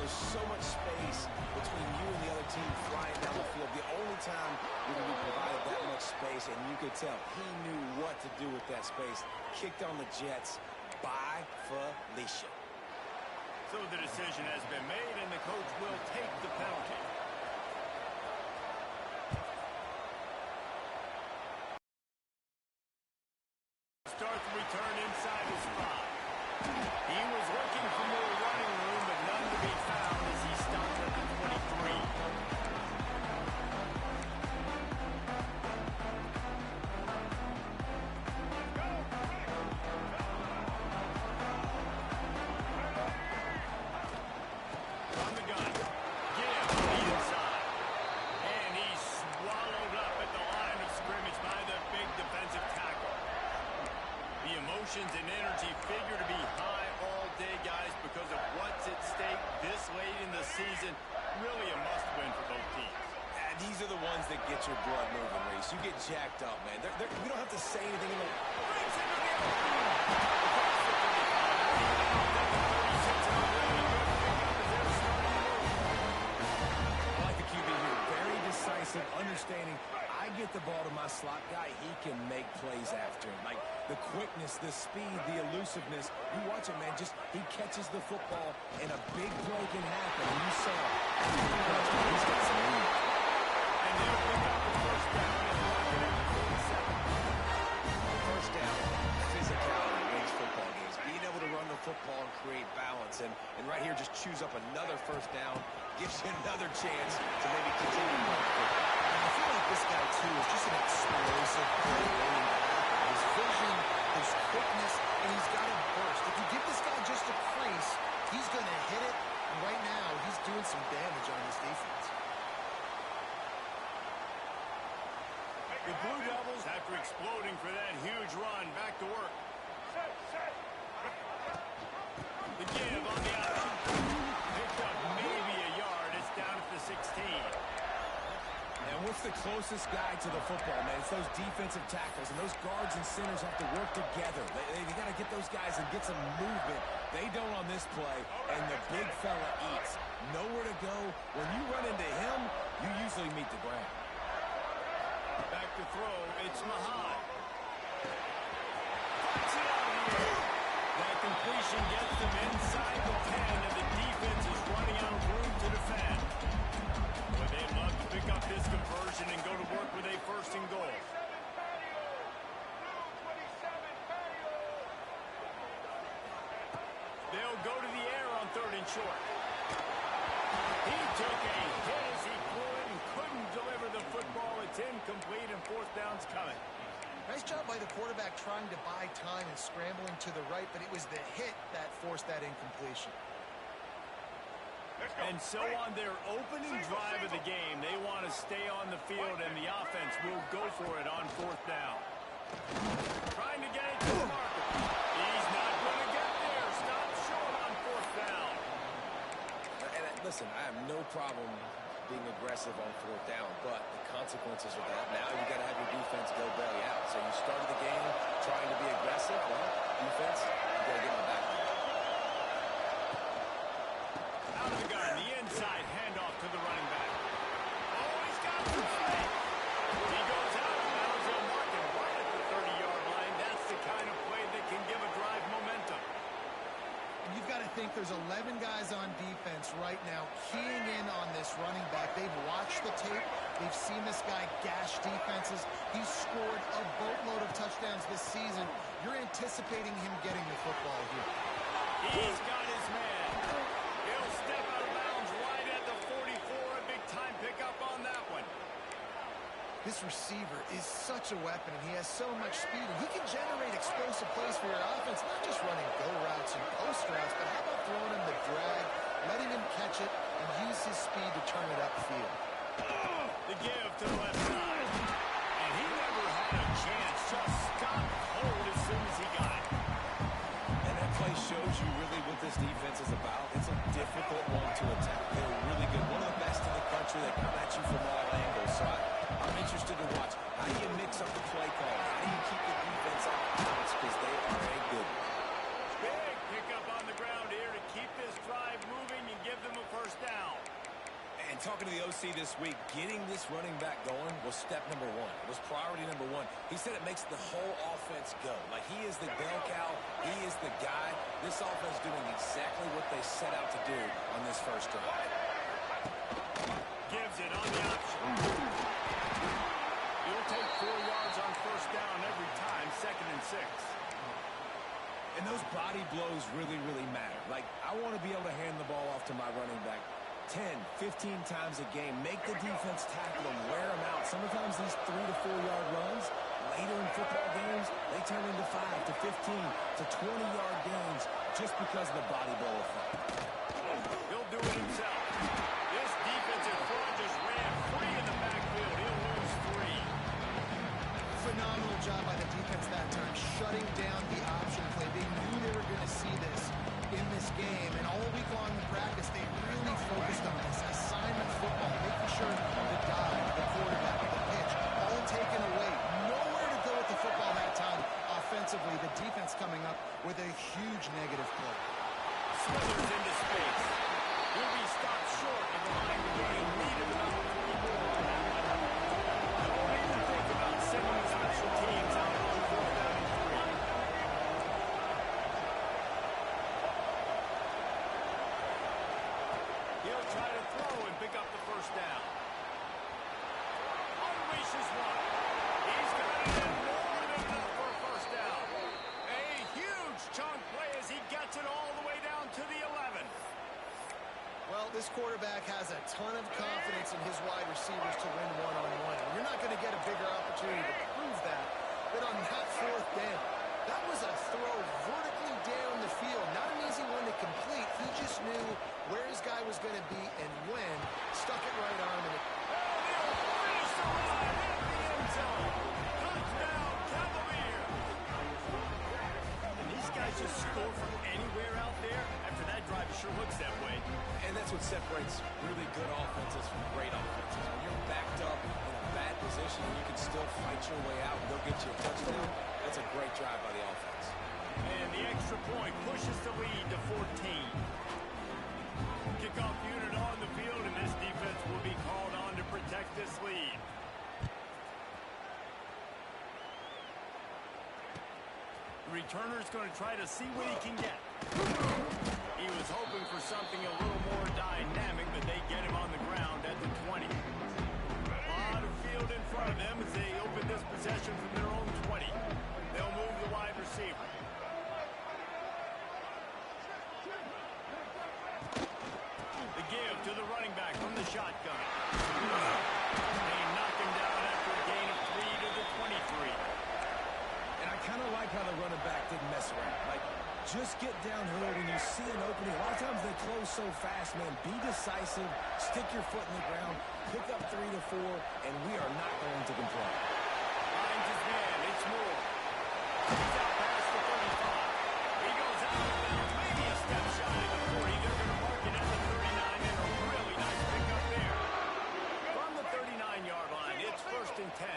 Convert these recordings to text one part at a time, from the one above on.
there's so much space between you and the other team flying down the field. The only time you're going to be provided that much space, and you could tell he knew what to do with that space. Kicked on the Jets by Felicia. So the decision has been made, and the coach will take the penalty. Start the return inside his spot. He was looking for more running room, but none to be found as he stopped at the 23. On the gun. Give the inside. And he's swallowed up at the line of scrimmage by the big defensive tackle. The emotions and energy figure to be high all day, guys, because of what's at stake this late in the season. Really a must-win for both teams. These are the ones that get your blood moving, Reese. You get jacked up, man. We don't have to say anything in the... I like the QB here. Very decisive, understanding. I get the ball to my slot guy, he can make plays after him. Like the quickness, the speed, the elusiveness. You watch him, man, he catches the football and a big play can happen. And you saw he's got some lead. And they'll pick up the first down and lock it up at 47. First down, physicality wins football games. Being able to run the football and create balance. And right here, just choose up another first down, gives you another chance to maybe continue running football. I feel like this guy, too, is just an explosive play waiting to happen. His vision, his quickness, and he's got a burst. If you give this guy just a crease, he's going to hit it. And right now, he's doing some damage on this defense. The Blue Devils, after exploding for that huge run, back to work. The give on the option. Picked up maybe a yard. It's down at the 16. And what's the closest guy to the football, man? It's those defensive tackles, and those guards and centers have to work together. They got to get those guys and get some movement. They don't on this play, and the big fella eats. Nowhere to go. When you run into him, you usually meet the ground. Back to throw. It's Mahad. Puts it out of the air. That completion gets them inside the 10, and the defense is running out of room to defend. But they'd love to pick up this conversion and go to work with a first and goal. They'll go to the air on third and short. He took a hit as he flew it and couldn't deliver the football. It's incomplete and fourth down's coming. Nice job by the quarterback trying to buy time and scrambling to the right, but it was the hit that forced that incompletion. And so on their opening drive of the game, they want to stay on the field, and the offense will go for it on fourth down. Trying to get it to the marker. He's not going to get there. Stop short on fourth down. And listen, I have no problem being aggressive on fourth down, but the consequences of that, now you got to have your defense go belly out. So you started the game trying to be aggressive. Well, defense, you got to get in the back. Out of the gun, the inside handoff to the running back. Oh, he's got some space. He goes out of bounds. He'll mark him right at the 30-yard line. That's the kind of play that can give a drive momentum. And you've got to think there's 11 guys on defense right now keying in on this running back. They've watched the tape. They've seen this guy gash defenses. He's scored a boatload of touchdowns this season. You're anticipating him getting the football here. He's got his man. He'll step out of bounds right at the 44. A big-time pickup on that one. This receiver is such a weapon, and he has so much speed. And he can generate explosive plays for your offense, not just running go routes and post routes, but how about throwing him the drag, letting him catch it, and use his speed to turn it upfield. The give to the left side. And he never had a chance. Just stopped cold as soon as he got it. And that play shows you really what this defense is about. It's a difficult one to attack. They're really good. One of the best in the country. They come at you from all angles. So I'm interested to watch. How do you mix up the play call? How do you keep the defense off balance? Because they are a good one. Big pickup on the ground here to keep this drive moving and give them a first see this week, getting this running back going was step number one. It was priority number one. He said it makes the whole offense go. Like, he is the bell cow. He is the guy. This offense doing exactly what they set out to do on this first drive. Gives it on the option. He'll take 4 yards on first down every time, 2nd and 6. And those body blows really, really matter. Like, I want to be able to hand the ball off to my running back 10, 15 times a game. Make the defense tackle them, wear them out. Sometimes these 3 to 4 yard runs, later in football games, they turn into 5 to 15 to 20-yard gains just because of the body blow effect. He'll do it himself. This defensive front just ran free in the backfield. He'll lose 3. Phenomenal job by the defense that time, shutting down the option play. They knew they were going to see this in this game, and all week long in practice, they really focused on this assignment football, making sure the dive, the quarterback, the pitch, all taken away. Nowhere to go with the football that time. Offensively, the defense coming up with a huge negative play. Smithers into space. He'll be stopped short of the line of game. Needed about 3 more on that one. Don't even think about sending the special teams out on 4th down and 3. He'll try to throw and pick up the first down. Unleashes one. He's got it in more than enough for a first down. A huge chunk play as he gets it all the way down to the 11. Well, this quarterback has a ton of confidence in his wide receivers to win one-on-one. You're not going to get a bigger opportunity to prove that than on that 4th down. That was a throw vertically down the field. Not an easy one to complete. He just knew where his guy was going to be and when. Stuck it right on him. Finish the line in the end zone. Touchdown, Cavalier. And these guys just score from anywhere out there. After that drive, it sure looks that way. And that's what separates really good offenses from great offenses. When you're backed up in a bad position and you can still fight your way out and go get you a touchdown, that's a great drive by the offense. And the extra point pushes the lead to 14. Kickoff unit on the field, and this defense will be called on to protect this lead. The returner's going to try to see what he can get. He was hoping for something a little more dynamic, but they get him on the ground at the 20. A lot of field in front of them as they open this possession from their own 20. They'll move the wide receiver. The give to the running back from the shotgun. They knock him down after a gain of 3 to the 23. And I kind of like how the running back didn't mess around. Like, just get downhill when you see an opening. A lot of times they close so fast, man. Be decisive, stick your foot in the ground, pick up 3 to 4, and we are not going to complain. Finds his man. It's Moore. He's out past the 35. He goes out of bounds, maybe a step shy of the 40. They're going to mark it at the 39, and a really nice pickup there. From the 39-yard line, it's 1st and 10.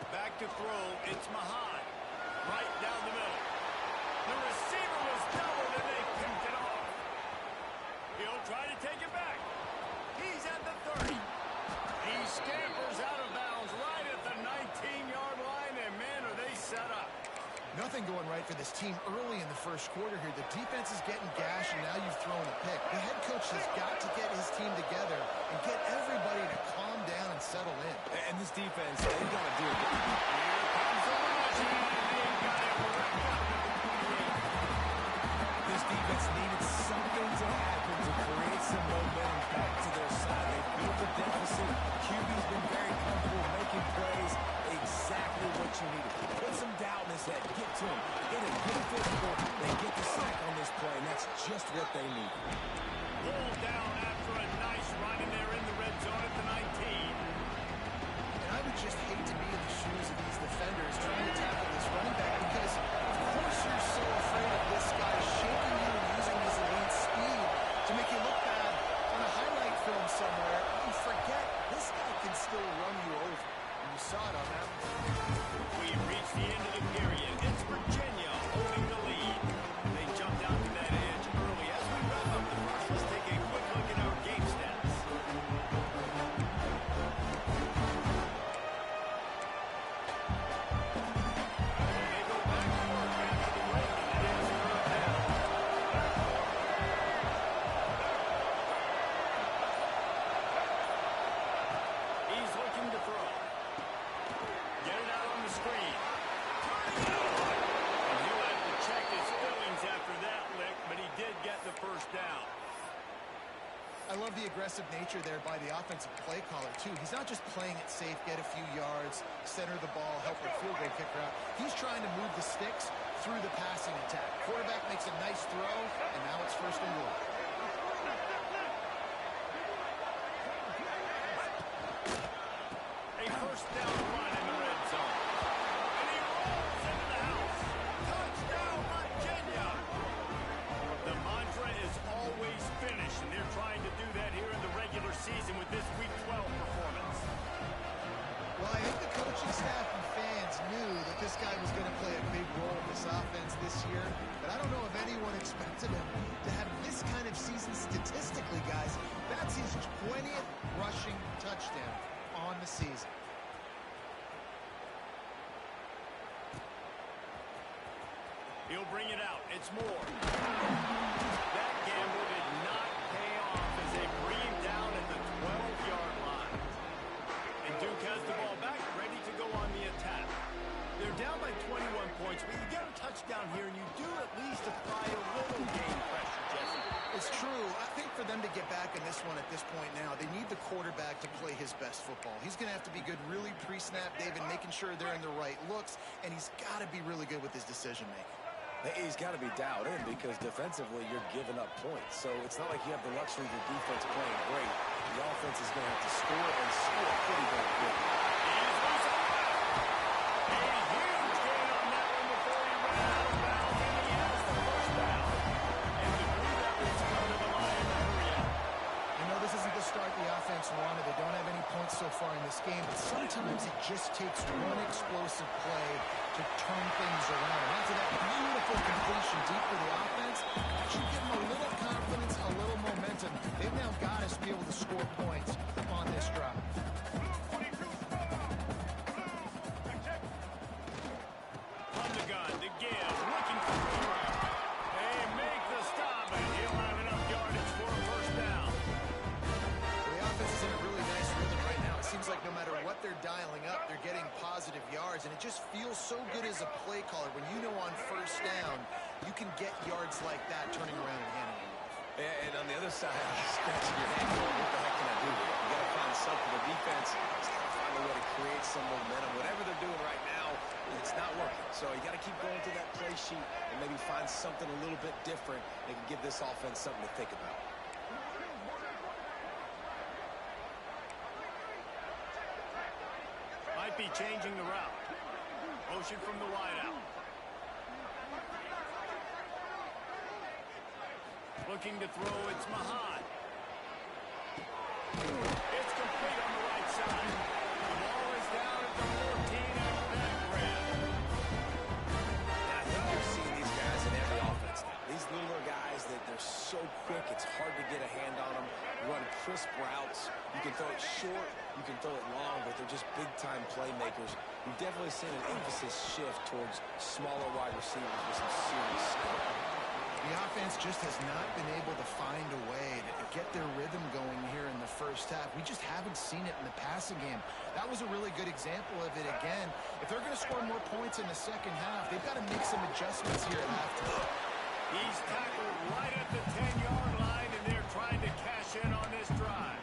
Back to throw, it's Mahan. Right down the middle. The receiver was doubled and they picked it off. He'll try to take it back. He's at the 30. He scampers out of bounds right at the 19-yard line, and man, are they set up. Nothing going right for this team early in the first quarter here. The defense is getting gashed, and now you've thrown a pick. The head coach has got to get his team together and get everybody to calm down and settle in. And this defense, they've got to do it. Here comes the rush, and they got it wrapped up at the 28. This defense needed something to happen to create some momentum back to their side. They built a deficit. QB's been very comfortable making plays. Exactly what you needed. Put some doubt in his head. Get to him. Hit him. Get him physical. They get the sack on this play, and that's just what they need. Rolled down after a nice run, and they're in the red zone at the 19. And I would just hate to be in the shoes of these defenders trying to tackle this running back because, of course, you're so afraid of this guy shaking you and using his elite speed to make you look bad on a highlight film somewhere. You forget this guy can still run you over. And you saw it on that one. We've reached the end of the period. It's Virginia holding the lead. They jumped out to that edge early. As we wrap up the first, let's take a quick look at our game stats. They go back to work after the break, and it is third down. He's looking to throw. Get it out on the screen. And he'll have to check his feelings after that lick, but he did get the first down. I love the aggressive nature there by the offensive play caller, too. He's not just playing it safe, get a few yards, center the ball, help the field goal kicker out. He's trying to move the sticks through the passing attack. Quarterback makes a nice throw, and now it's first and goal. A first down run in the red zone. And he rolls into the house. Touchdown, Virginia! The mantra is always finish, and they're trying to do that here in the regular season with this Week 12 performance. Well, I think the coaching staff and fans knew that this guy was going to play a big role in this offense this year, but I don't know if anyone expected him to have this kind of season statistically, guys. That's his 20th rushing touchdown on the season. He'll bring it out. It's Moore. That gamble did not pay off as they bring him down at the 12-yard line. And Duke has the ball back, ready to go on the attack. They're down by 21 points, but you get a touchdown here, and you do at least apply a little game pressure, Jesse. It's true. I think for them to get back in this one at this point now, they need the quarterback to play his best football. He's going to have to be good really pre-snap, David, making sure they're in the right looks, and he's got to be really good with his decision-making. He's got to be dialed in because defensively you're giving up points. So it's not like you have the luxury of your defense playing great. The offense is going to have to score and score pretty darn quick. A huge gain on that one before he ran out of bounds, and he has the first down. And the Blue Devils come to the line in a hurry up. I know this isn't the start the offense wanted. They don't have any points so far in this game, but sometimes it just takes one explosive play to turn things around. And after that beautiful completion deep for the offense, that should give them a little confidence, a little momentum. They've now got us to be able to score points on this drive. From the gun to give, looking for Moore. They make the stop, and he'll have enough yardage for a first down. The offense is in a really nice rhythm right now. It seems like no matter what they're dialing up, they're getting positive yards, and it just feels so good as a play caller when you know on first down you can get yards like that turning around and handing it off. And on the other side, scratching your head, what the heck can I do here? You got to find something. The defense is got to find a way to create some momentum. Whatever they're doing right now, it's not working. So you got to keep going to that play sheet and maybe find something a little bit different that can give this offense something to think about. Might be changing the route. Motion from the wideout. Looking to throw, it's Mahan. It's complete on the right side. The ball is down at the 14 after that grab. Yeah, I think you're seeing these guys in every offense now. These littler guys, they're so quick, it's hard to get a hand on them. Run crisp routes. You can throw it short, you can throw it long, but they're just big-time playmakers. We've definitely seen an emphasis shift towards smaller wide receivers with some serious skill. The offense just has not been able to find a way to get their rhythm going here in the first half. We just haven't seen it in the passing game. That was a really good example of it again. If they're going to score more points in the second half, they've got to make some adjustments here at halftime. He's tackled right at the 10-yard line, and they're trying to cash in on this drive.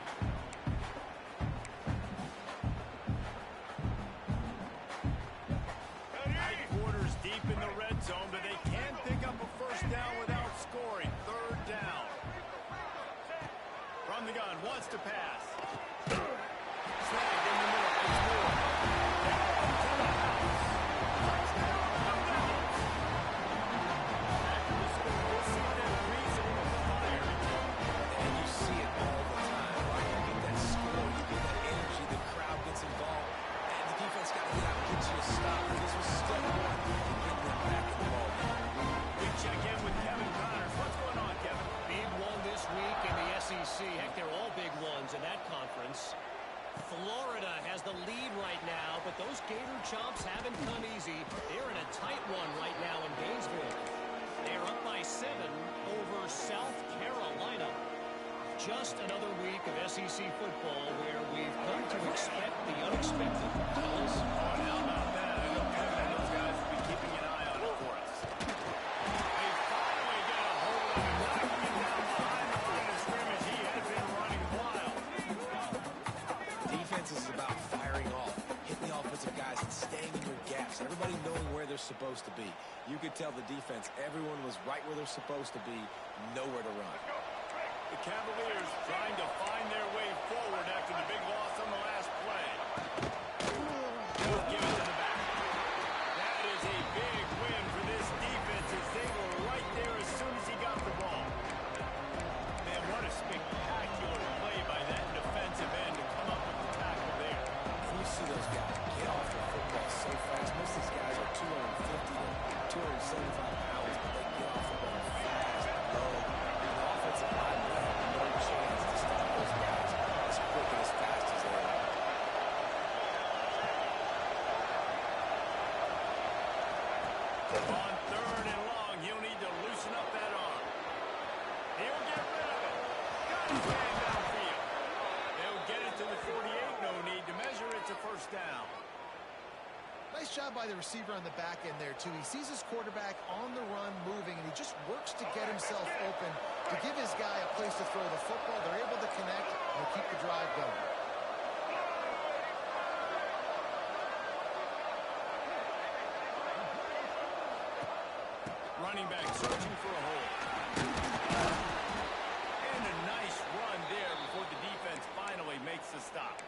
Headquarters deep in the red zone, but they can pick up a first down without scoring. Third down. From the gun, wants to pass. Snagged in the middle. It's Moore. After the score, we'll see that reasonable fire. And you see it all the time, right? You get that score, you get that energy, the crowd gets involved, and the defense got to get out and get you a stop. This was step one to get them back in the ball game. Gator Chomps haven't come easy. They're in a tight one right now in Gainesville. They're up by 7 over South Carolina. Just another week of SEC football where we've come to expect the unexpected. Fellas? How about that? I know Kevin and those guys will be keeping an eye on it for us. They finally get a hold of him, knocking him down behind the line of scrimmage. He has been running wild. Defense is about firing off, hitting the offensive guys and staying in your gaps. Everybody knowing where they're supposed to be. You could tell the defense, everyone was right where they're supposed to be, nowhere to run. The Cavaliers trying to find their way forward after the big loss on the last play. They'll give it to the back. That is a big win for this defense as they were right there as soon as he got the ball. Man, what a spectacular play by that defensive end to come up with the tackle there. When you see those guys get off the football so fast, most of these guys are 250 to 275 pounds, but they get off the ball fast, low. The offensive line will have no chance to stop those guys as quick and as fast as they are. On 3rd and long, he'll need to loosen up that arm. He'll get rid of it. Got his man downfield. They'll get it to the 48. No need to measure. It's a first down. Nice job by the receiver on the back end there, too. He sees his quarterback on the run moving, and he just works to get himself open to give his guy a place to throw the football. They're able to connect and keep the drive going. Running back searching for a hole. And a nice run there before the defense finally makes the stop.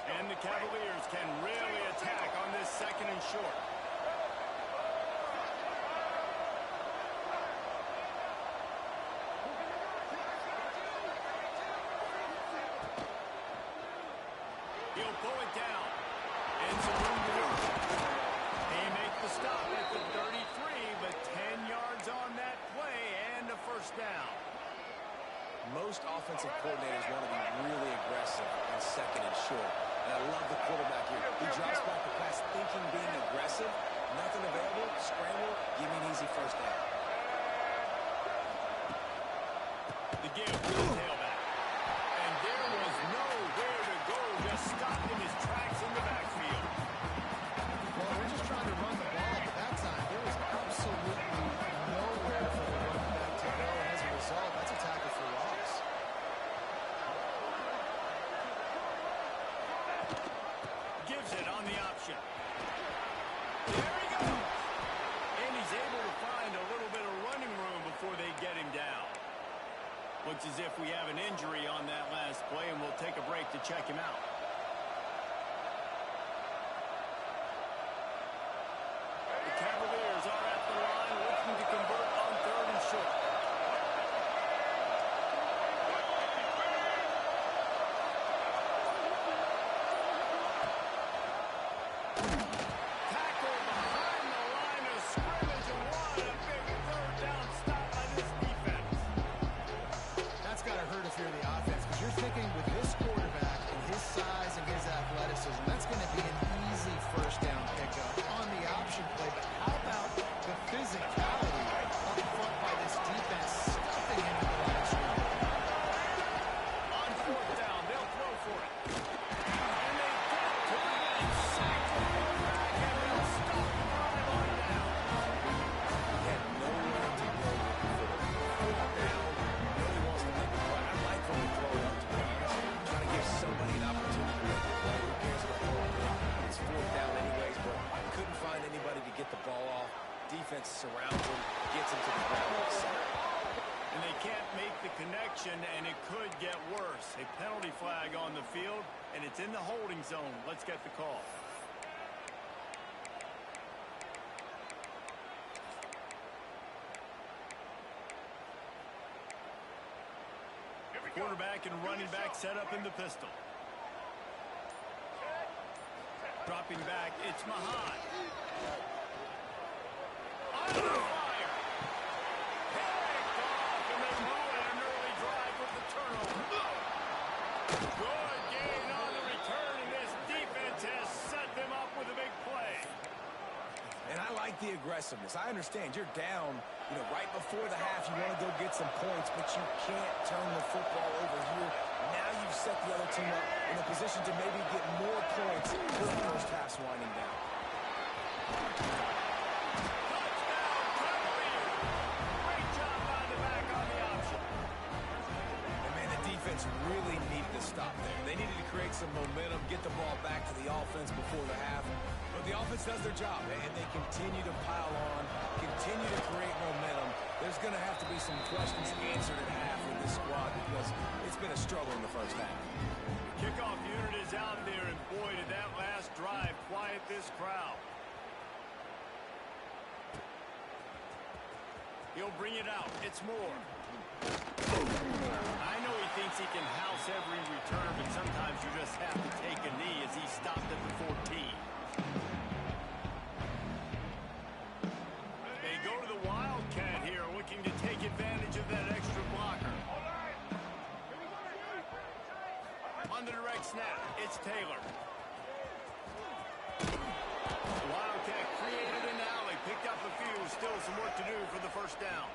And the Cavaliers can really attack on this 2nd and short. He'll pull it down. And some room to work. They make the stop at the 33, but 10 yards on that play and a first down. Most offensive coordinators want to be really aggressive on 2nd and short. And I love the quarterback here. He drops back the pass thinking being aggressive. Nothing available. Scramble. Give me an easy first down. The give to the tailback. And there was nowhere to go. Just stopped in his tracks in the backfield. Well, we're just trying to run the ball, but that time there was absolutely nowhere for the running back to go. And as a result, that's a tackle for loss. Gives it on the option. There he goes. And he's able to find a little bit of running room before they get him down. Looks as if we have an injury on that last play, and we'll take a break to check him out. The Cavaliers are at the line looking to convert on 3rd and short. Tackle behind the line of scrimmage, and what a big 3rd down stop by this defense. That's got to hurt if you're the offense, because you're thinking with this quarterback and his size and his athleticism, that's going to be an easy first down pickup on the option play. But how about the physicality up front by this defense, stuffing him in the line of scrimmage? On 4th down, they'll throw for it. And they get to it and sack the quarterback, and they'll stop the drive on down. He had nowhere to go for the 4th down. Really wants to make the play. I like when we throw it up, to be honest. Trying to give somebody an opportunity to make the play. Who cares if it's 4th down anyways, but couldn't find anybody to get the ball off. Defense surrounds him, gets him to the ground with a sack. And they can't make the connection, and it could get worse. A penalty flag on the field, and it's in the holding zone. Let's get the call. Quarterback and running back set up in the pistol. Dropping back, it's Mahan. Under fire. Picked off, and they ruin an early drive with the turnover. aggressiveness. I understand you're down, right before the half. You want to go get some points, but you can't turn the football over here. Now you've set the other team up in a position to maybe get more points as the first half's winding down. Really needed to stop there. They needed to create some momentum, get the ball back to the offense before the half. But the offense does their job, and they continue to pile on, continue to create momentum. There's going to have to be some questions answered at half with this squad because it's been a struggle in the first half. The kickoff unit is out there, and boy, did that last drive quiet this crowd. He'll bring it out. It's Moore. I know he thinks he can house every return, but sometimes you just have to take a knee as he stopped at the 14. They go to the Wildcat here, looking to take advantage of that extra blocker. On the direct snap, it's Taylor. The Wildcat created an alley, picked up a few, still some work to do for the first down.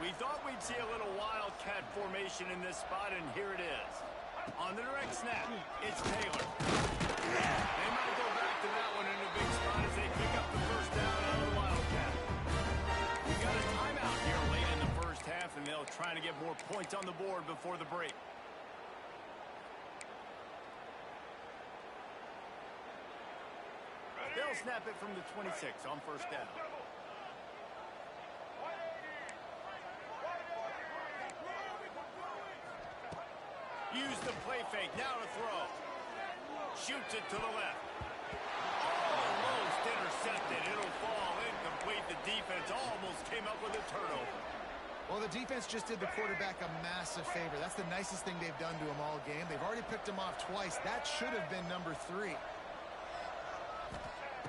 We thought we'd see a little Wildcat formation in this spot, and here it is. On the direct snap, it's Taylor. They might go back to that one in a big spot as they pick up the first down out of the Wildcat. We've got a timeout here late in the first half, and they'll try to get more points on the board before the break. They'll snap it from the 26 on first down. Use the play fake, now to throw. Shoots it to the left. Almost intercepted. It'll fall incomplete. The defense almost came up with a turnover. Well, the defense just did the quarterback a massive favor. That's the nicest thing they've done to him all game. They've already picked him off twice. That should have been number 3.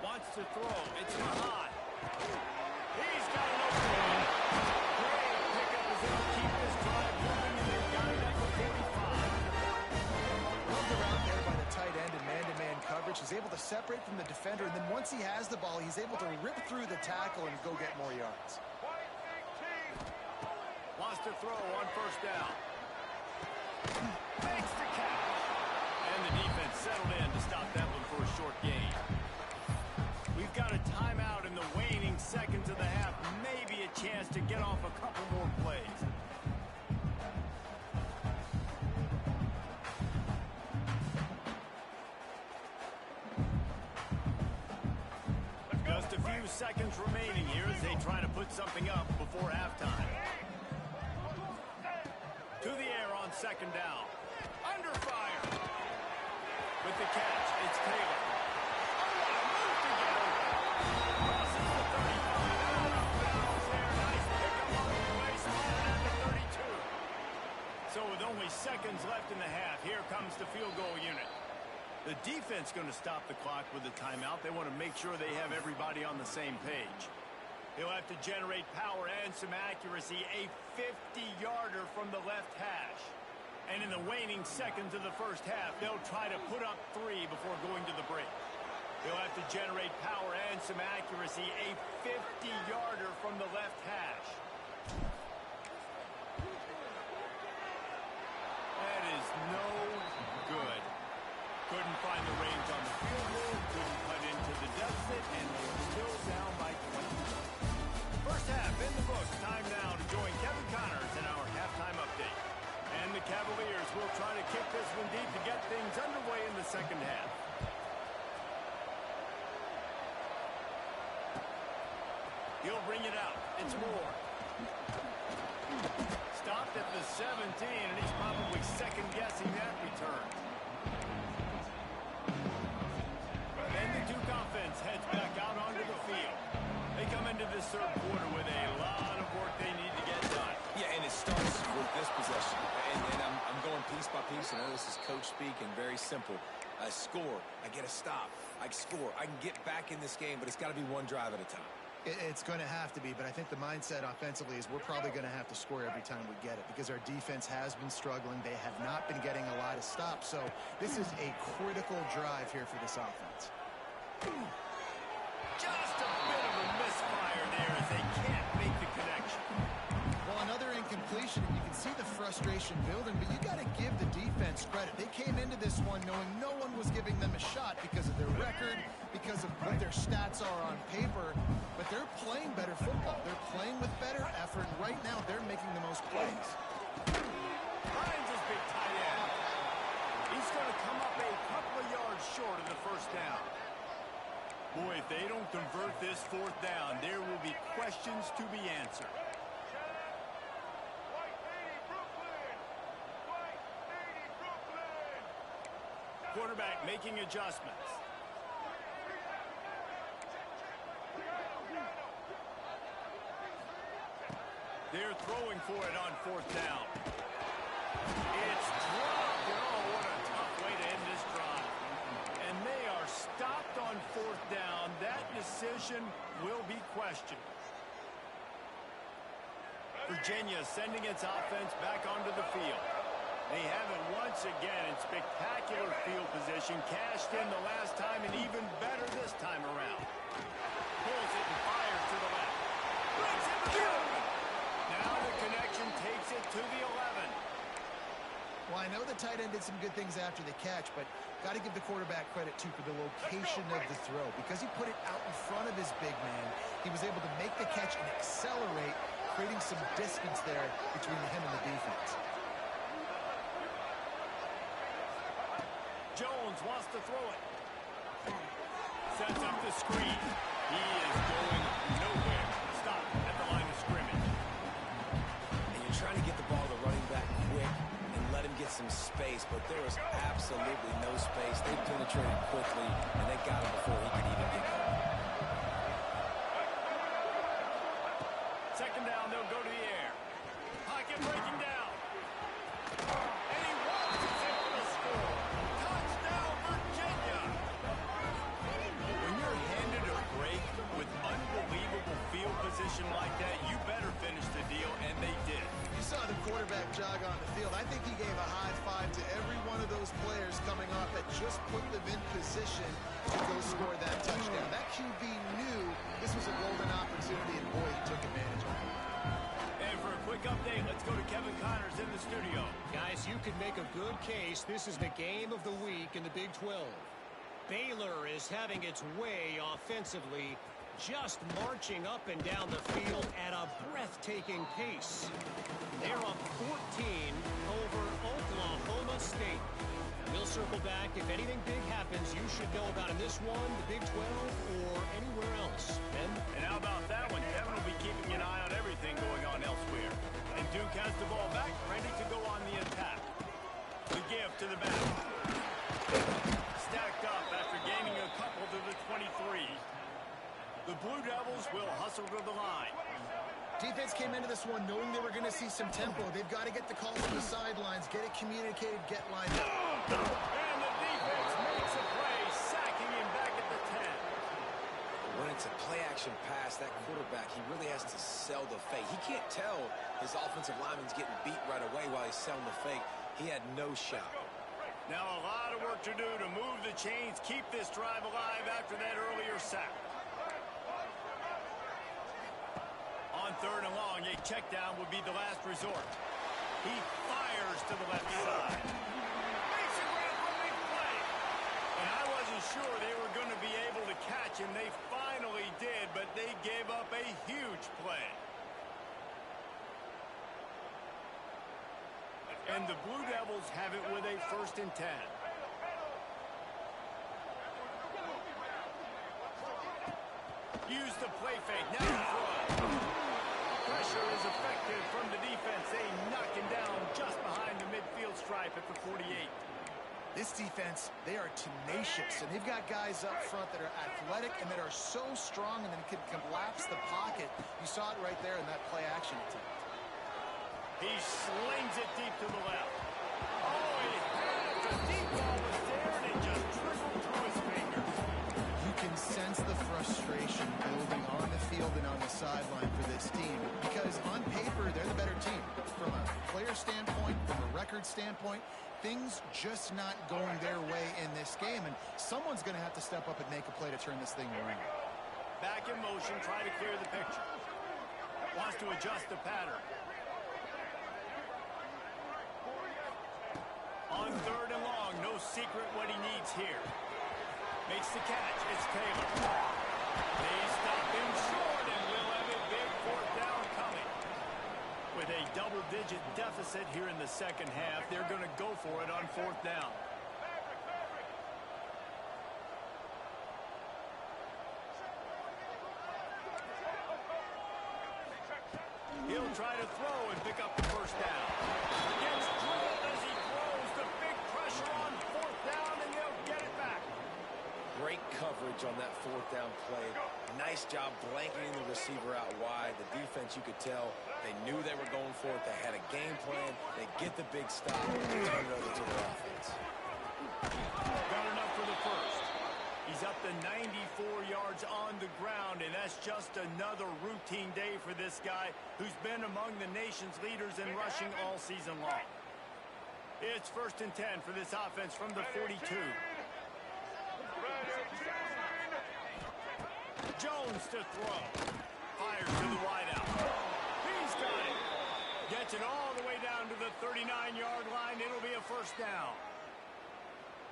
Wants to throw. It's Mahan. He's got an opening. Great pickup as they'll keep this drive moving, and they've got it at the 45. Around there by the tight end in man-to-man coverage. He's able to separate from the defender, and then once he has the ball, he's able to rip through the tackle and go get more yards. Wants to throw on first down. Makes the catch. And the defense settled in to stop that one for a short gain. We've got a timeout in the waning seconds of the half. Maybe a chance to get off a couple more plays. Just a few seconds remaining here as they try to put something up before halftime. To the air on second down. Under fire. With the catch, it's Taylor. Oh, what a move to get open. Crosses the 35. Out of bounds there. Nice pickup on the way. Spotted at the 32. So with only seconds left in the half, here comes the field goal unit. The defense going to stop the clock with a timeout. They want to make sure they have everybody on the same page. He'll have to generate power and some accuracy. A 50-yarder from the left hash. And in the waning seconds of the first half, they'll try to put up 3 before going to the break. He'll have to generate power and some accuracy. A 50-yarder from the left hash. That is no good. Couldn't find the range on the field goal, couldn't cut into the deficit, and they are still down by 20. First half in the books. Time now to join Kevin Connors in our halftime update. And the Cavaliers will try to kick this one deep to get things underway in the second half. He'll bring it out. It's Moore. Stopped at the 17, and he's probably second-guessing that return. And the Duke offense heads back out onto the field. They come into this third quarter with a lot of work they need to get done. Yeah, and it starts with this possession. And I'm going piece by piece. I know this is coach speak and very simple. I score. I get a stop. I score. I can get back in this game, but it's got to be one drive at a time. It's going to have to be, but I think the mindset offensively is we're probably going to have to score every time we get it because our defense has been struggling. They have not been getting a lot of stops, so this is a critical drive here for this offense. Just a bit of a miss formation building, but you got to give the defense credit. They came into this one knowing no one was giving them a shot because of their record, because of what their stats are on paper, but they're playing better football. They're playing with better effort, and right now they're making the most plays. Finds his big tight end. He's going to come up a couple of yards short of the first down. Boy, if they don't convert this fourth down, there will be questions to be answered. Quarterback making adjustments. They're throwing for it on fourth down. It's dropped. Oh, what a tough way to end this drive. And they are stopped on fourth down. That decision will be questioned. Virginia sending its offense back onto the field. They have it once again in spectacular field position. Cashed in the last time and even better this time around. Pulls it and fires to the left. Brings him through. Now the connection takes it to the 11. Well, I know the tight end did some good things after the catch, but got to give the quarterback credit, too, for the location of the throw. Because he put it out in front of his big man, he was able to make the catch and accelerate, creating some distance there between him and the defense. Jones wants to throw it. Sets up the screen. He is going nowhere. Stop at the line of scrimmage. And you're trying to get the ball to the running back quick and let him get some space, but there was absolutely no space. They penetrated quickly, and they got him before he could even get going. Second down, they'll go to the air. Pocket breaking down. And he walks it in for the score. Touchdown, Virginia. When you're handed a break with unbelievable field position like that, you better finish the deal, and they did. You saw the quarterback jog on the field. I think he gave a high five to every one of those players coming off that just put them in position to go score that touchdown. That QB knew this was a golden opportunity, and boy, he took advantage of it. And for a quick update, let's go to Kevin Connors in the studio. Guys, you could make a good case. This is the game of the week in the Big 12. Baylor is having its way offensively, just marching up and down the field at a breathtaking pace. They're up 14 over Oklahoma State. We'll circle back. If anything big happens, you should know about in this one, the Big 12, or anywhere else. Ben? And how about that one? Kevin will be keeping an eye on everything going on elsewhere. And Duke has the ball back, ready to go on the attack. The give to the back. Stacked up after gaining a couple to the 23. The Blue Devils will hustle to the line. Defense came into this one knowing they were going to see some tempo. They've got to get the call from the sidelines, get it communicated, get lined up. And the defense makes a play, sacking him back at the 10. When it's a play-action pass, that quarterback, he really has to sell the fake. He can't tell his offensive lineman's getting beat right away while he's selling the fake. He had no shot. Now a lot of work to do to move the chains, keep this drive alive after that earlier sack. On third and long, a check down would be the last resort. He fires to the left side. Makes a grab for a big play. And I wasn't sure they were going to be able to catch him. They finally did, but they gave up a huge play. And the Blue Devils have it with a 1st and 10. Use the play fake. Now throw. Pressure is effective from the defense. They knock him down just behind the midfield stripe at the 48. This defense, they are tenacious, and they've got guys up front that are athletic and that are so strong and then can collapse the pocket. You saw it right there in that play action attempt. He slings it deep to the left. Oh, he had it. The deep ball was there, and it just trickled through his fingers. You can sense the frustration building on the field and on the sideline for this team because on paper, they're the better team. From a player standpoint, from a record standpoint, things just not going their way in this game, and someone's going to have to step up and make a play to turn this thing around. Back in motion, try to clear the picture. Wants to adjust the pattern. On 3rd and long, no secret what he needs here. Makes the catch. It's Taylor. They stop him short, and we'll have a big 4th down coming. With a double-digit deficit here in the second half, they're going to go for it on 4th down. He'll try to throw and pick up the 1st down. Gets drilled as he throws. The big pressure on 4th down, and they'll get it back. Great coverage on that 4th down play. Nice job blanketing the receiver out wide. The defense, you could tell, they knew they were going for it. They had a game plan. They get the big stop and turn it over to their offense. Got enough for the 1st. He's up to 94 yards on the ground, and that's just another routine day for this guy who's been among the nation's leaders in rushing all season long. It's 1st and 10 for this offense from the 42. Jones to throw. Fires to the wideout. He's got it. Gets it all the way down to the 39-yard line. It'll be a 1st down.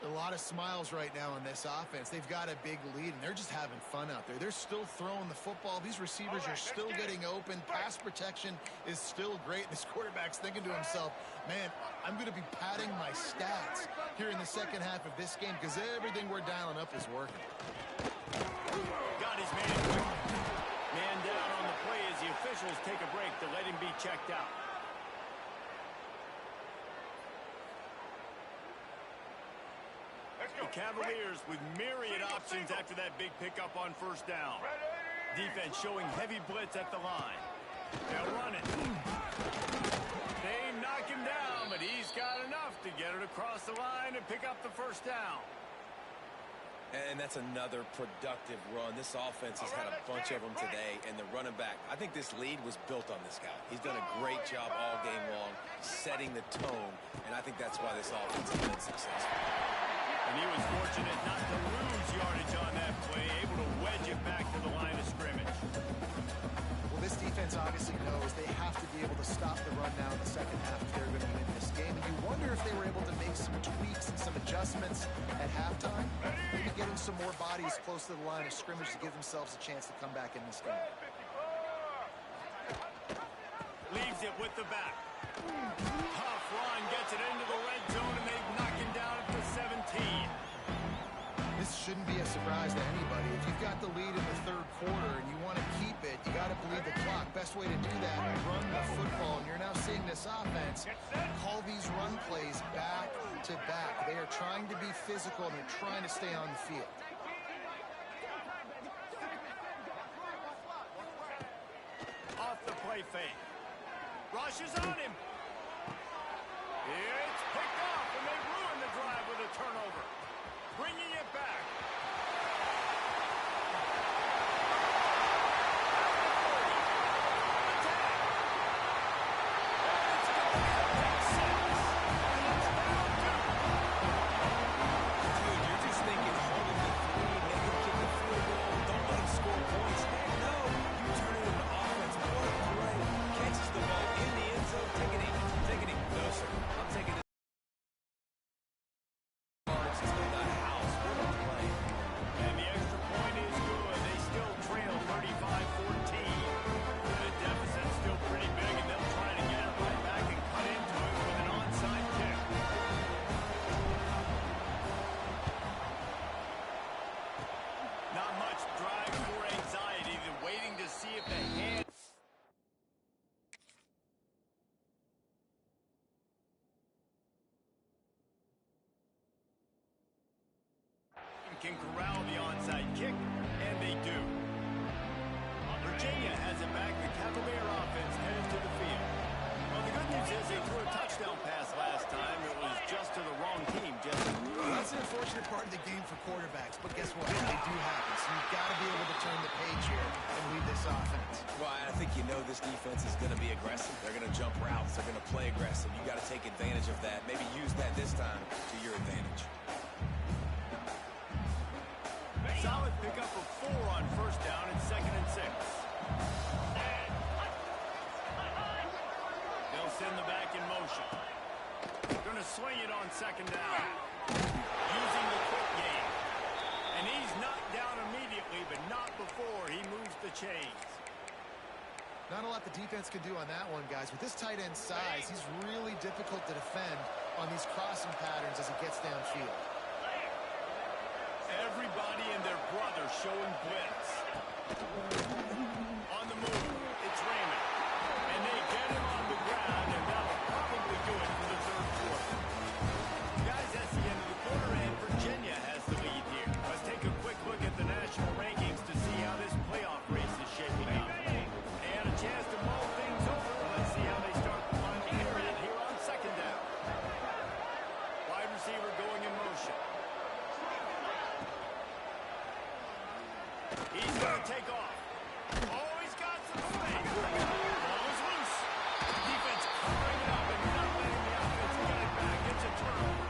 A lot of smiles right now in this offense. They've got a big lead, and they're just having fun out there. They're still throwing the football. These receivers are still getting open. Pass protection is still great. This quarterback's thinking to himself, man, I'm going to be padding my stats here in the second half of this game because everything we're dialing up is working. Got his man quick. Man down on the play as the officials take a break to let him be checked out. The Cavaliers with myriad options after that big pickup on 1st down. Defense showing heavy blitz at the line. They'll run it. They knock him down, but he's got enough to get it across the line and pick up the 1st down. And that's another productive run. This offense has had a bunch of them today, and the running back, I think this lead was built on this guy. He's done a great job all game long setting the tone, and I think that's why this offense has been successful. And he was fortunate not to lose yardage on that play, able to wedge it back to the line of scrimmage. Well, this defense obviously knows they have to be able to stop the run now in the second half if they're going to win this game. And you wonder if they were able to make some tweaks and some adjustments at halftime. Maybe getting some more bodies close to the line of scrimmage to give themselves a chance to come back in this game. Leaves it with the back. Tough run, gets it into the red zone, and they knock him down at the 17. This shouldn't be a surprise to anybody. If you've got the lead in the 3rd quarter and you want to keep it, you got to bleed the clock. Best way to do that, run the football. And you're now seeing this offense call these run plays back to back. They are trying to be physical, and they're trying to stay on the field. Off the play fake. Rushes on him. It's picked off, and they ruin the drive with a turnover. Bringing it back. Can corral the onside kick, and they do. Virginia has it back. The Cavalier offense headed to the field. Well, the good news is they threw a touchdown pass last time. It was just to the wrong team, Jesse. Well, that's an unfortunate part of the game for quarterbacks, but guess what? They do happen. So you've got to be able to turn the page here and lead this offense. Well, I think you know this defense is going to be aggressive. They're going to jump routes. They're going to play aggressive. You got to take advantage of that. Maybe use that this time to your advantage. Solid pickup of 4 on 1st down and 2nd and 6. They'll send the back in motion. Going to sling it on second down. Using the quick game. And he's knocked down immediately, but not before he moves the chains. Not a lot the defense can do on that one, guys. With this tight end size, he's really difficult to defend on these crossing patterns as he gets downfield. Everybody and their brother showing blitz. On the move, it's Raymond. And they get him on the ground, and that'll probably do it for the third quarter. Guys, that's the end of the quarter, and Virginia has the lead here. Let's take a quick look at the national rankings to see how this playoff race is shaping up. They had a chance to mull things over. Let's see how they start the final period here on second down. Wide receiver going in motion. He's going to take off. Oh, he's got some space. Ball is loose. Defense covering it up and not letting the offense get it back. It's a turnover.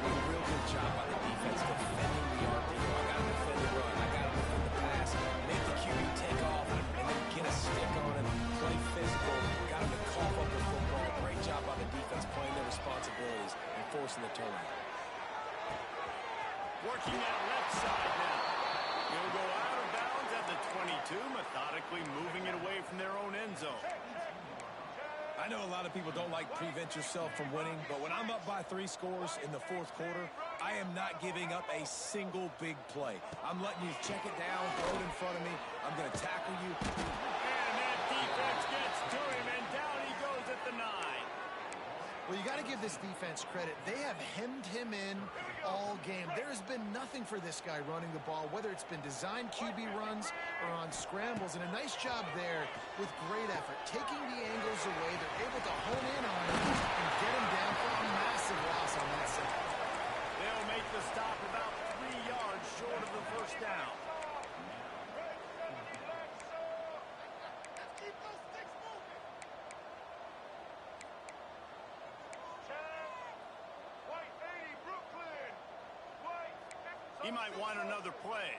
Well, a real good job by the defense defending the RPO. I got to defend the run. I got to defend the pass. Make the QB take off and then get a stick on him. Play physical. Got him to cough up the football. Great job by the defense playing their responsibilities and forcing the turnover. Working that left side now. He'll go out of bounds at the 22, methodically moving it away from their own end zone. I know a lot of people don't like prevent yourself from winning, but when I'm up by 3 scores in the fourth quarter, I am not giving up a single big play. I'm letting you check it down, throw it in front of me. I'm going to tackle you. And that defense gets to him, and down he goes at the 9. Well, you got to give this defense credit. They have hemmed him in all game. There has been nothing for this guy running the ball, whether it's been designed QB runs or on scrambles. And a nice job there with great effort. Taking the angles away, they're able to hone in on him and get him down for a massive loss on that side. They'll make the stop about 3 yards short of the first down. He might want another play.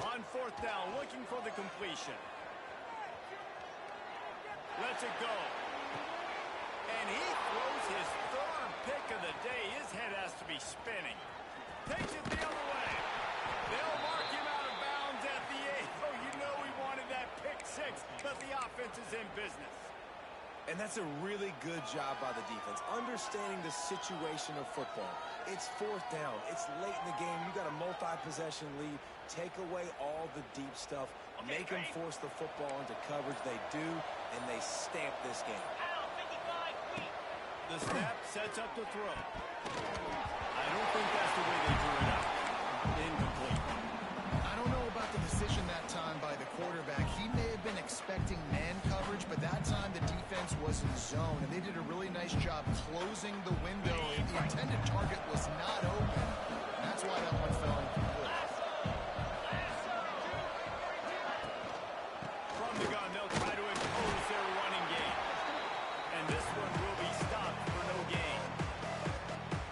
On fourth down, looking for the completion. Lets it go. And he throws his third pick of the day. His head has to be spinning. Takes it the other way. They'll mark him out of bounds at the 8. Oh, you know he wanted that pick 6, but the offense is in business. And that's a really good job by the defense, understanding the situation of football. It's fourth down. It's late in the game. You got a multi-possession lead. Take away all the deep stuff. Make them force the football into coverage. They do, and they stamp this game. The snap sets up the throw. I don't think that's the way they drew it up. Incomplete. I don't know about the decision that time by the quarterback. He may have been expecting man coverage, but that time the defense was in zone, and they did a really nice job closing the window. The intended target was not open. That's why that one fell incomplete. From the gun, they'll try to impose their running game. And this one will be stopped for no gain.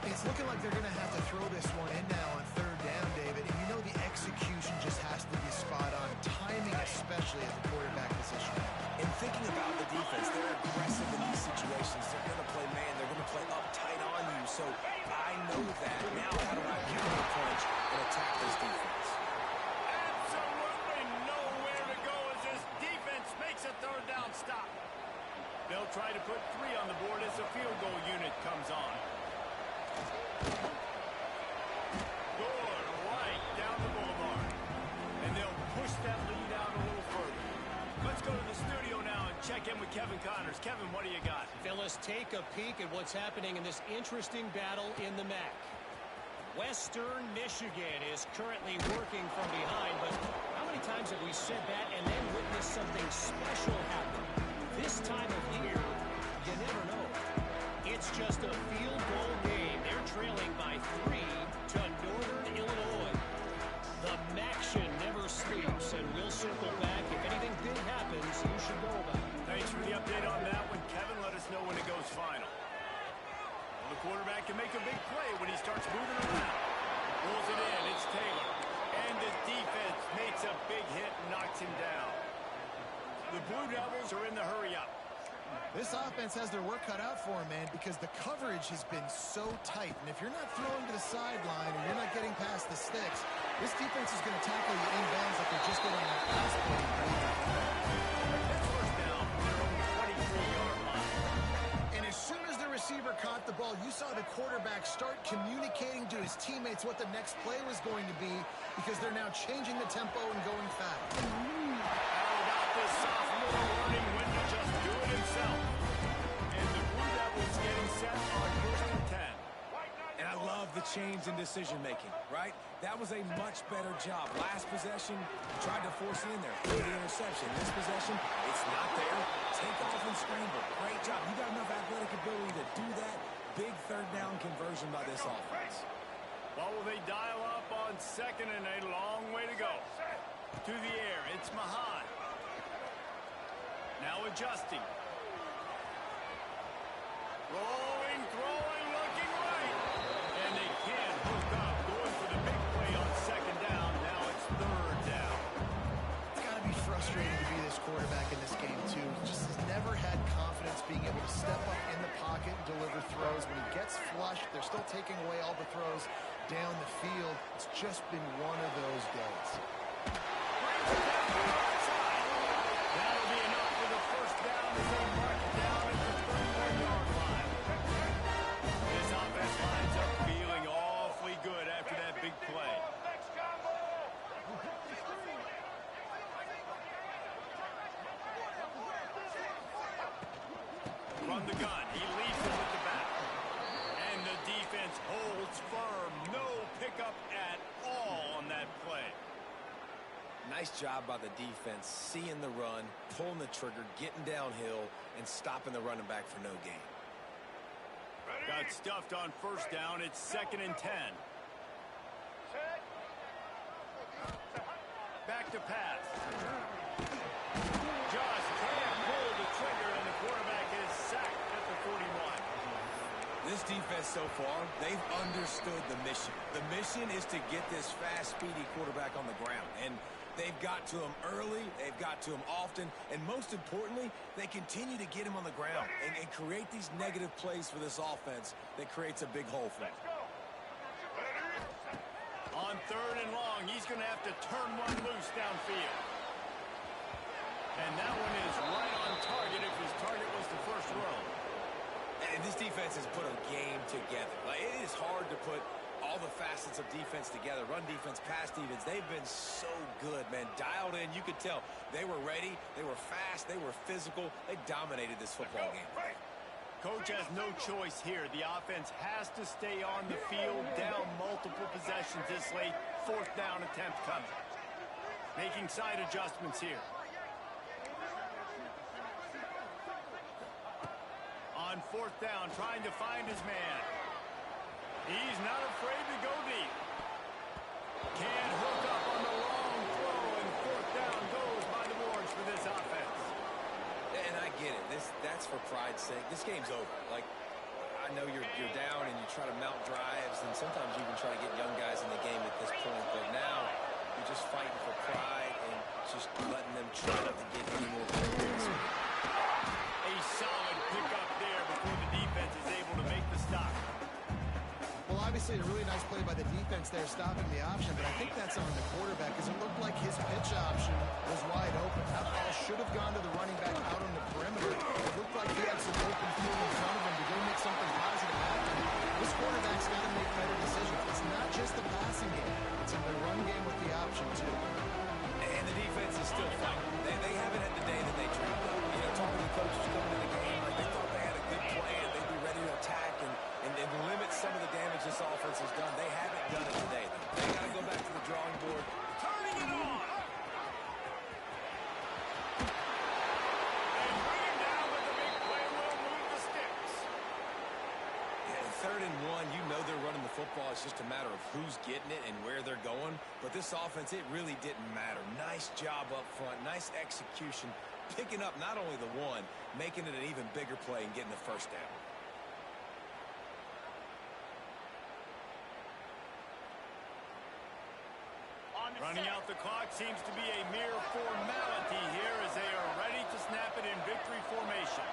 It's looking like they're going to have to throw this one in now on third down, David. And you know the execution just has to be spot on. Timing, especially at the quarterback position. And thinking about the defense, they're aggressive in these situations. They're going to play man. They're going to play up tight on you. So I know that. Now how do I counter punch and attack this defense? Absolutely nowhere to go as this defense makes a third down stop. They'll try to put 3 on the board as the field goal unit comes on. Good right down the boulevard. And they'll push that lead out a little further. Let's go to the studio now and check in with Kevin Connors. Kevin, what do you got? Phyllis, take a peek at what's happening in this interesting battle in the MAC. Western Michigan is currently working from behind, but how many times have we said that and then witnessed something special happen? This time of year, you never know. It's just a field goal game. They're trailing by 3 to Northern Illinois. The MACtion never sleeps, and we'll circle back. If anything big happens, you should know about it. Thanks for the update on that one, Kevin. Let us know when it goes final. Well, the quarterback can make a big play when he starts moving around. Pulls it in. It's Taylor. And the defense this offense has their work cut out for them, man, because the coverage has been so tight. And if you're not throwing to the sideline or you're not getting past the sticks, this defense is going to tackle you inbounds like they're just getting that pass play. That's first down. They're on the 23-yard line. And as soon as the receiver caught the ball, you saw the quarterback start communicating to his teammates what the next play was going to be because they're now changing the tempo and going fast. How about this sophomore learning when to just do it himself? And the Blue Devils getting set on first and 10. And I love the change in decision-making, right? That was a much better job. Last possession, tried to force it in there. Threw the interception. This possession, it's not there. Take off and scramble. Great job. You got enough athletic ability to do that. Big third down conversion by this offense. What will they dial up on second and a long way to go? To the air, it's Mahan. Now adjusting. Rolling, throwing, looking right. And they can't hook up. Going for the big play on second down. Now it's third down. It's got to be frustrating to be this quarterback in this game, too. He just has never had confidence being able to step up in the pocket and deliver throws. When he gets flushed, they're still taking away all the throws down the field. It's just been one of those days. That'll be enough for the first down as they mark it down at the 31-yard line. This offense lines up feeling awfully good after that big play. From the gun, he leads it with the back. And the defense holds firm. No pickup at all on that play. Nice job by the defense, seeing the run, pulling the trigger, getting downhill, and stopping the running back for no gain. Got stuffed on first down. It's second and 10. Back to pass. Just can't pull the trigger, and the quarterback is sacked at the 41. This defense so far, they've understood the mission. The mission is to get this fast, speedy quarterback on the ground. And they've got to him early, they've got to him often, and most importantly, they continue to get him on the ground and create these negative plays for this offense that creates a big hole for them. On third and long, he's going to have to turn one loose downfield. And that one is right on target if his target was the first row. And this defense has put a game together. Like, it is hard to put all the facets of defense together. Run defense, pass defense. They've been so good, man. Dialed in. You could tell they were ready. They were fast. They were physical. They dominated this football game. Coach has no choice here. The offense has to stay on the field, down multiple possessions this late. Fourth down attempt coming. Making side adjustments here. On fourth down, trying to find his man. He's not afraid to go deep. Can't hook up on the long throw, and fourth down goes by the boards for this offense. And I get it. That's for pride's sake. This game's over. Like, I know you're down and you try to mount drives, and sometimes you even try to get young guys in the game at this point. But now you're just fighting for pride and just letting them try not to get any more points. A solid pickup there before the defense is able to make the stop. Well, obviously, a really nice play by the defense there, stopping the option, but I think that's on the quarterback because it looked like his pitch option was wide open. That ball should have gone to the running back out on the perimeter. It looked like he had some open field in front of him to go make something positive happen. This quarterback's got to make better decisions. It's not just the passing game. It's in the run game with the option, too. And the defense is still fighting. They haven't had the day that they dreamed of. You know, talking to coaches coming into the game, like they thought they had a good plan. They'd be ready to attack and limit some of the damage this offense has done. They haven't done it today, though. They got to go back to the drawing board. Turning it on. And bringing down with the big play will move the sticks. Yeah, third and one, you know they're running the football. It's just a matter of who's getting it and where they're going. But this offense, it really didn't matter. Nice job up front, nice execution, picking up not only the one, making it an even bigger play and getting the first down. Running out the clock seems to be a mere formality here as they are ready to snap it in victory formation.